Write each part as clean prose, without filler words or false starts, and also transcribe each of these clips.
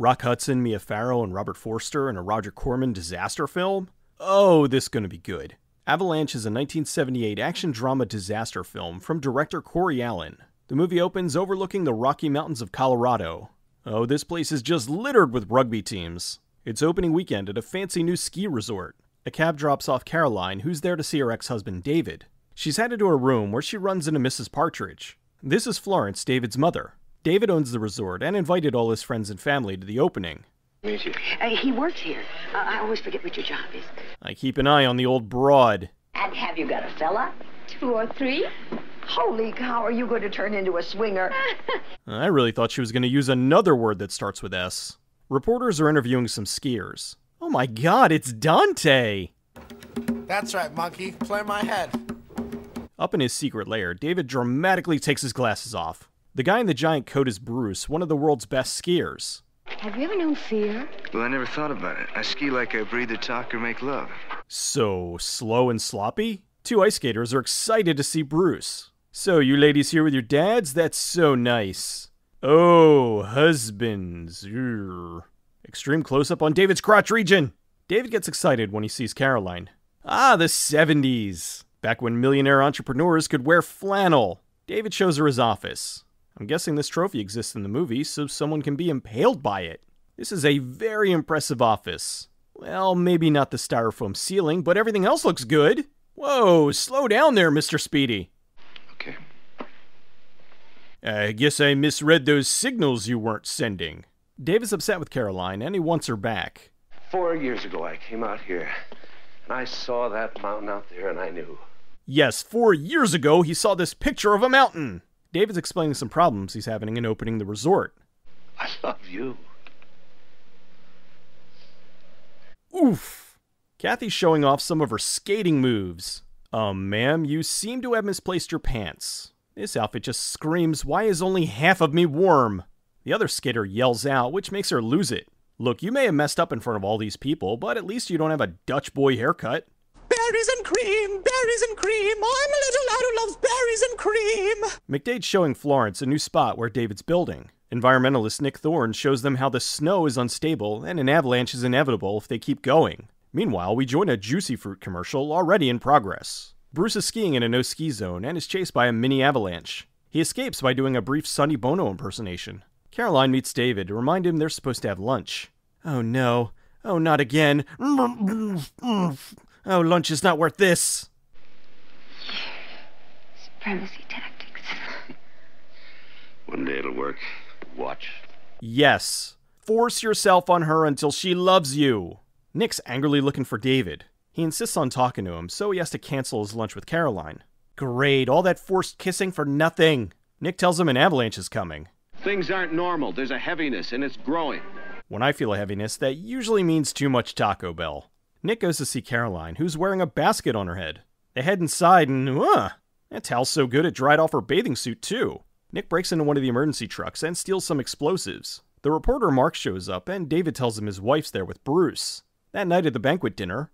Rock Hudson, Mia Farrow, and Robert Forster in a Roger Corman disaster film? Oh, this is gonna be good. Avalanche is a 1978 action drama disaster film from director Corey Allen. The movie opens overlooking the Rocky Mountains of Colorado. Oh, this place is just littered with rugby teams. It's opening weekend at a fancy new ski resort. A cab drops off Caroline, who's there to see her ex-husband David. She's headed to her room where she runs into Mrs. Partridge. This is Florence, David's mother. David owns the resort and invited all his friends and family to the opening. Meet you. He works here. I always forget what your job is. I keep an eye on the old broad. And have you got a fella? 2 or 3. Holy cow, are you going to turn into a swinger? I really thought she was going to use another word that starts with S. Reporters are interviewing some skiers. Oh my god, it's Dante! That's right, monkey. Play my head. Up in his secret lair, David dramatically takes his glasses off. The guy in the giant coat is Bruce, one of the world's best skiers. Have you ever known fear? Well, I never thought about it. I ski like I breathe or talk or make love. So, slow and sloppy? 2 ice skaters are excited to see Bruce. So, you ladies here with your dads? That's so nice. Oh, husbands. Urgh. Extreme close-up on David's crotch region. David gets excited when he sees Caroline. Ah, the 70s. Back when millionaire entrepreneurs could wear flannel. David shows her his office. I'm guessing this trophy exists in the movie so someone can be impaled by it. This is a very impressive office. Well, maybe not the styrofoam ceiling, but everything else looks good. Whoa, slow down there, Mr. Speedy. Okay. I guess I misread those signals you weren't sending. David's upset with Caroline, and he wants her back. 4 years ago, I came out here, and I saw that mountain out there, and I knew. Yes, 4 years ago, he saw this picture of a mountain. David's explaining some problems he's having in opening the resort. I love you. Oof. Kathy's showing off some of her skating moves. Ma'am, you seem to have misplaced your pants. This outfit just screams, why is only half of me warm? The other skater yells out, which makes her lose it. Look, you may have messed up in front of all these people, but at least you don't have a Dutch boy haircut. Berries and cream, I'm a little lad who loves berries and cream. McDade's showing Florence a new spot where David's building. Environmentalist Nick Thorne shows them how the snow is unstable and an avalanche is inevitable if they keep going. Meanwhile, we join a Juicy Fruit commercial already in progress. Bruce is skiing in a no-ski zone and is chased by a mini avalanche. He escapes by doing a brief Sonny Bono impersonation. Caroline meets David to remind him they're supposed to have lunch. Oh no. Oh, not again. Oh, lunch is not worth this. Supremacy tactics. One day it'll work. Watch. Yes. Force yourself on her until she loves you. Nick's angrily looking for David. He insists on talking to him, so he has to cancel his lunch with Caroline. Great, all that forced kissing for nothing. Nick tells him an avalanche is coming. Things aren't normal. There's a heaviness, and it's growing. When I feel a heaviness, that usually means too much Taco Bell. Nick goes to see Caroline, who's wearing a basket on her head. They head inside and, that towel's so good it dried off her bathing suit too. Nick breaks into one of the emergency trucks and steals some explosives. The reporter Mark shows up and David tells him his wife's there with Bruce. That night at the banquet dinner,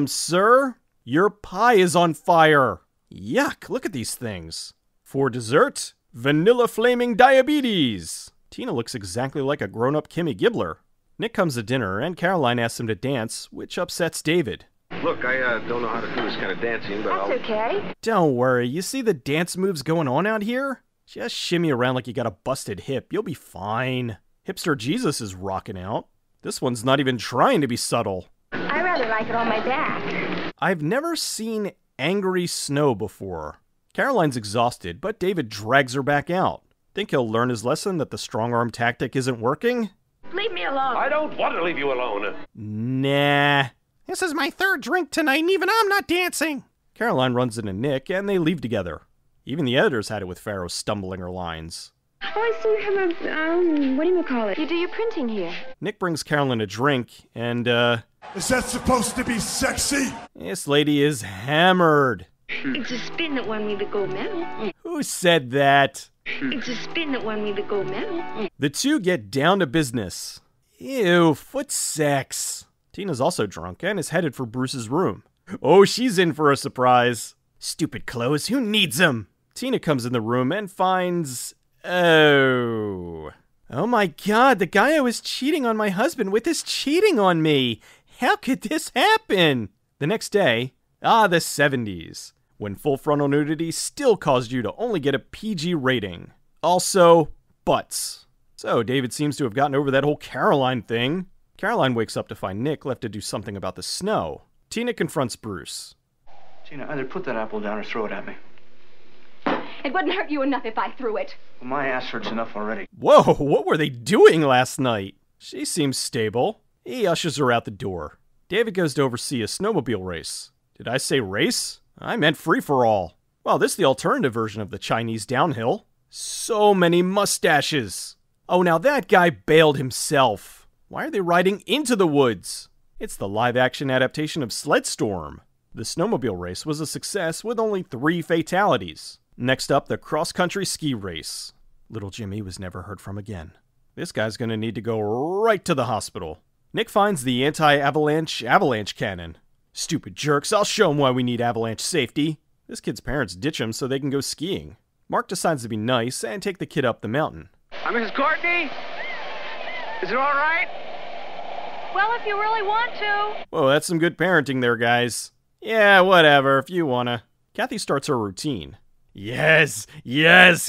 sir? Your pie is on fire! Yuck, look at these things. For dessert, vanilla flaming diabetes! Tina looks exactly like a grown-up Kimmy Gibbler. Nick comes to dinner, and Caroline asks him to dance, which upsets David. Look, I don't know how to do this kind of dancing, but That's okay. Don't worry, you see the dance moves going on out here? Just shimmy around like you got a busted hip, you'll be fine. Hipster Jesus is rocking out. This one's not even trying to be subtle. I rather like it on my back. I've never seen angry snow before. Caroline's exhausted, but David drags her back out. Think he'll learn his lesson that the strong arm tactic isn't working? Leave me alone. I don't want to leave you alone. Nah. This is my 3rd drink tonight and even I'm not dancing. Caroline runs into Nick and they leave together. Even the editors had it with Farrow stumbling her lines. Oh, I see you have a, what do you call it? You do your printing here. Nick brings Caroline a drink and, Is that supposed to be sexy? this lady is hammered. It's a spin that won me the gold medal. Who said that? It's a spin that won me the gold medal. The two get down to business. Ew, foot sex. Tina's also drunk and is headed for Bruce's room. Oh, she's in for a surprise. Stupid clothes, who needs them? Tina comes in the room and finds... oh. Oh my god, the guy I was cheating on my husband with is cheating on me! How could this happen? The next day, the 70s, when full frontal nudity still caused you to only get a PG rating. Also, butts. So David seems to have gotten over that whole Caroline thing. Caroline wakes up to find Nick left to do something about the snow. Tina confronts Bruce. Tina, either put that apple down or throw it at me. It wouldn't hurt you enough if I threw it. Well, my ass hurts enough already. Whoa, what were they doing last night? She seems stable. He ushers her out the door. David goes to oversee a snowmobile race. Did I say race? I meant free-for-all. Well, this is the alternative version of the Chinese downhill. So many mustaches. Oh, now that guy bailed himself. Why are they riding into the woods? It's the live-action adaptation of Sledstorm. The snowmobile race was a success with only 3 fatalities. Next up, the cross-country ski race. Little Jimmy was never heard from again. This guy's gonna need to go right to the hospital. Nick finds the anti-avalanche cannon. Stupid jerks, I'll show him why we need avalanche safety. This kid's parents ditch him so they can go skiing. Mark decides to be nice and take the kid up the mountain. Mrs. Courtney? Is it all right? Well, if you really want to. Whoa, that's some good parenting there, guys. Yeah, whatever, if you wanna. Kathy starts her routine. Yes,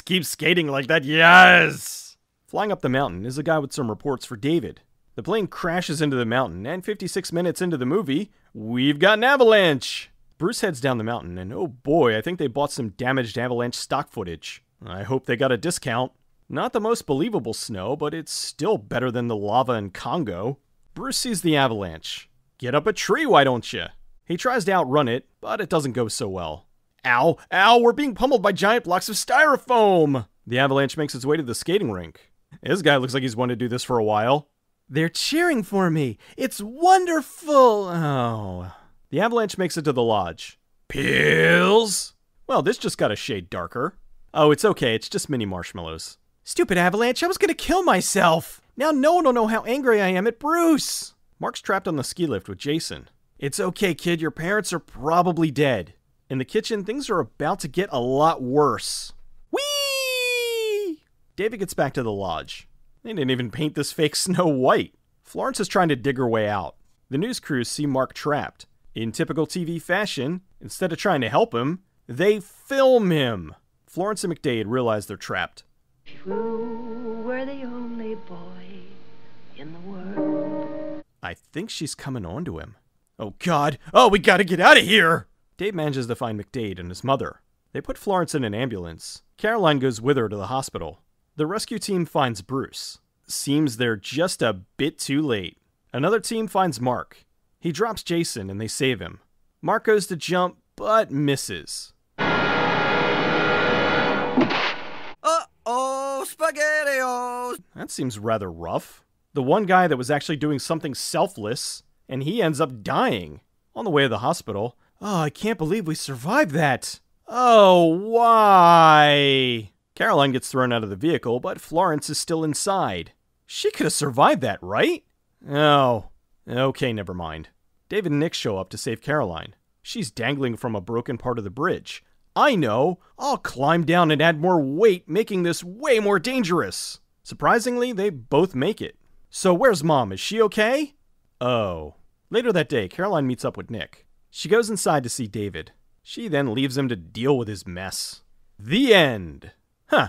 keep skating like that, yes! Flying up the mountain is a guy with some reports for David. The plane crashes into the mountain, and 56 minutes into the movie, we've got an avalanche! Bruce heads down the mountain, and oh boy, I think they bought some damaged avalanche stock footage. I hope they got a discount. Not the most believable snow, but it's still better than the lava in Congo. Bruce sees the avalanche. Get up a tree, why don't you? He tries to outrun it, but it doesn't go so well. Ow, we're being pummeled by giant blocks of styrofoam! The avalanche makes its way to the skating rink. This guy looks like he's wanted to do this for a while. They're cheering for me! It's wonderful! Oh. The avalanche makes it to the lodge. Pills? Well, this just got a shade darker. Oh, it's okay, it's just mini marshmallows. Stupid avalanche, I was gonna kill myself! Now no one will know how angry I am at Bruce! Mark's trapped on the ski lift with Jason. It's okay, kid, your parents are probably dead. In the kitchen, things are about to get a lot worse. Whee! David gets back to the lodge. They didn't even paint this fake snow white. Florence is trying to dig her way out. The news crews see Mark trapped. In typical TV fashion, instead of trying to help him, they film him. Florence and McDade realize they're trapped. You were the only boy in the world. I think she's coming on to him. Oh God! Oh, we gotta get out of here! Dave manages to find McDade and his mother. They put Florence in an ambulance. Caroline goes with her to the hospital. The rescue team finds Bruce. Seems they're just a bit too late. Another team finds Mark. He drops Jason and they save him. Mark goes to jump, but misses. Uh-oh, SpaghettiOs! That seems rather rough. The one guy that was actually doing something selfless, and he ends up dying. On the way to the hospital, oh, I can't believe we survived that. Oh, why? Caroline gets thrown out of the vehicle, but Florence is still inside. She could have survived that, right? Oh, okay, never mind. David and Nick show up to save Caroline. She's dangling from a broken part of the bridge. I know! I'll climb down and add more weight, making this way more dangerous. Surprisingly, they both make it. So where's Mom? Is she okay? Oh. Later that day, Caroline meets up with Nick. She goes inside to see David. She then leaves him to deal with his mess. The end! Huh.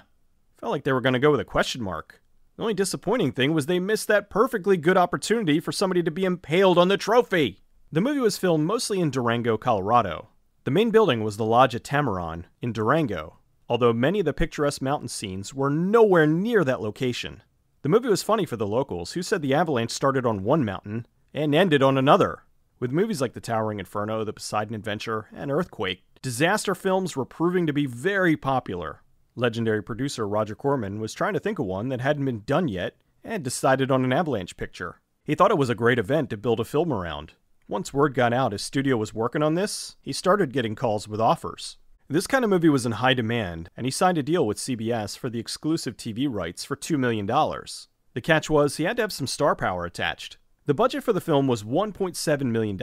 Felt like they were going to go with a question mark. The only disappointing thing was they missed that perfectly good opportunity for somebody to be impaled on the trophy. The movie was filmed mostly in Durango, Colorado. The main building was the Lodge at Tamaron in Durango, although many of the picturesque mountain scenes were nowhere near that location. The movie was funny for the locals, who said the avalanche started on one mountain and ended on another. With movies like The Towering Inferno, The Poseidon Adventure, and Earthquake, disaster films were proving to be very popular. Legendary producer Roger Corman was trying to think of one that hadn't been done yet, and decided on an avalanche picture. He thought it was a great event to build a film around. Once word got out his studio was working on this, he started getting calls with offers. This kind of movie was in high demand, and he signed a deal with CBS for the exclusive TV rights for $2 million. The catch was he had to have some star power attached. The budget for the film was $1.7 million,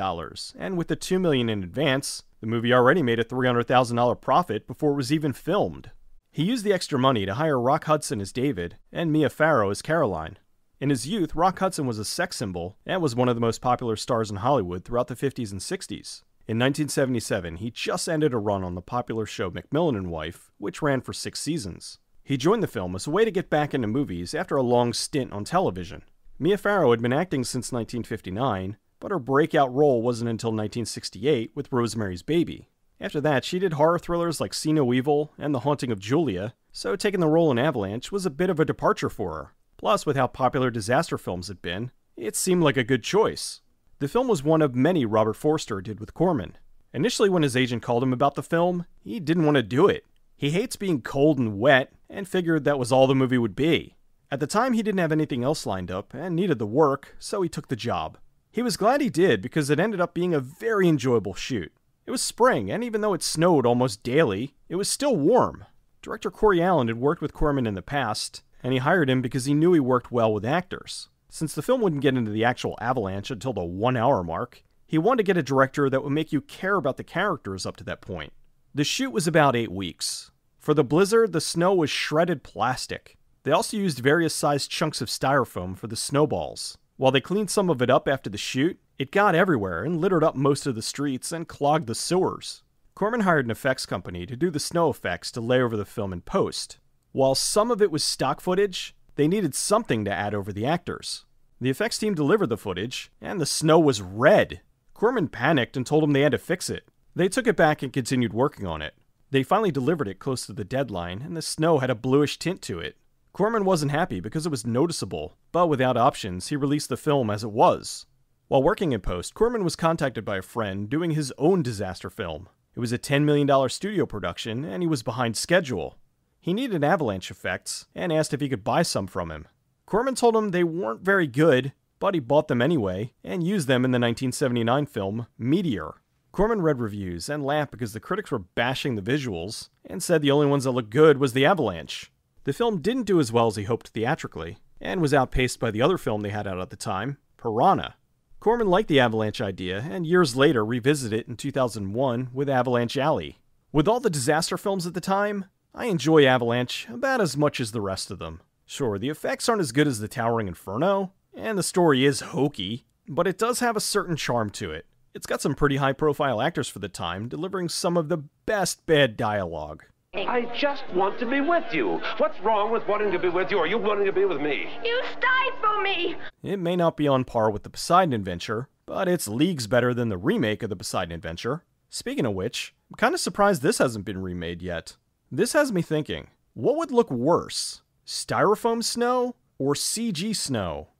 and with the $2 million in advance, the movie already made a $300,000 profit before it was even filmed. He used the extra money to hire Rock Hudson as David and Mia Farrow as Caroline. In his youth, Rock Hudson was a sex symbol and was one of the most popular stars in Hollywood throughout the 50s and 60s. In 1977, he just ended a run on the popular show McMillan and Wife, which ran for 6 seasons. He joined the film as a way to get back into movies after a long stint on television. Mia Farrow had been acting since 1959, but her breakout role wasn't until 1968 with Rosemary's Baby. After that, she did horror thrillers like See No Evil and The Haunting of Julia, so taking the role in Avalanche was a bit of a departure for her. Plus, with how popular disaster films had been, it seemed like a good choice. The film was one of many Robert Forster did with Corman. Initially, when his agent called him about the film, he didn't want to do it. He hates being cold and wet, and figured that was all the movie would be. At the time, he didn't have anything else lined up, and needed the work, so he took the job. He was glad he did, because it ended up being a very enjoyable shoot. It was spring, and even though it snowed almost daily, it was still warm. Director Corey Allen had worked with Corman in the past, and he hired him because he knew he worked well with actors. Since the film wouldn't get into the actual Avalanche until the 1-hour mark, he wanted to get a director that would make you care about the characters up to that point. The shoot was about 8 weeks. For the blizzard, the snow was shredded plastic. They also used various sized chunks of styrofoam for the snowballs. While they cleaned some of it up after the shoot, it got everywhere and littered up most of the streets and clogged the sewers. Corman hired an effects company to do the snow effects to lay over the film in post. While some of it was stock footage, they needed something to add over the actors. The effects team delivered the footage, and the snow was red. Corman panicked and told them they had to fix it. They took it back and continued working on it. They finally delivered it close to the deadline, and the snow had a bluish tint to it. Corman wasn't happy because it was noticeable, but without options, he released the film as it was. While working in post, Corman was contacted by a friend doing his own disaster film. It was a $10 million studio production, and he was behind schedule. He needed avalanche effects, and asked if he could buy some from him. Corman told him they weren't very good, but he bought them anyway, and used them in the 1979 film Meteor. Corman read reviews and laughed because the critics were bashing the visuals, and said the only ones that looked good was the Avalanche. The film didn't do as well as he hoped theatrically, and was outpaced by the other film they had out at the time, Piranha. Corman liked the Avalanche idea, and years later revisited it in 2001 with Avalanche Alley. With all the disaster films at the time, I enjoy Avalanche about as much as the rest of them. Sure, the effects aren't as good as the Towering Inferno, and the story is hokey, but it does have a certain charm to it. It's got some pretty high-profile actors for the time, delivering some of the best bad dialogue. I just want to be with you. What's wrong with wanting to be with you, or you wanting to be with me? You stifle me! It may not be on par with the Poseidon Adventure, but it's leagues better than the remake of the Poseidon Adventure. Speaking of which, I'm kind of surprised this hasn't been remade yet. This has me thinking, what would look worse? Styrofoam snow or CG snow?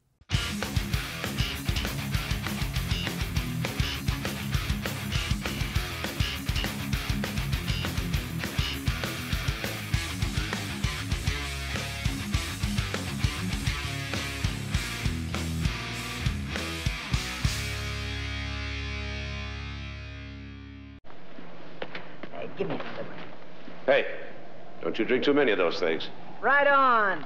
Hey, give me another one. Hey, don't you drink too many of those things. Right on.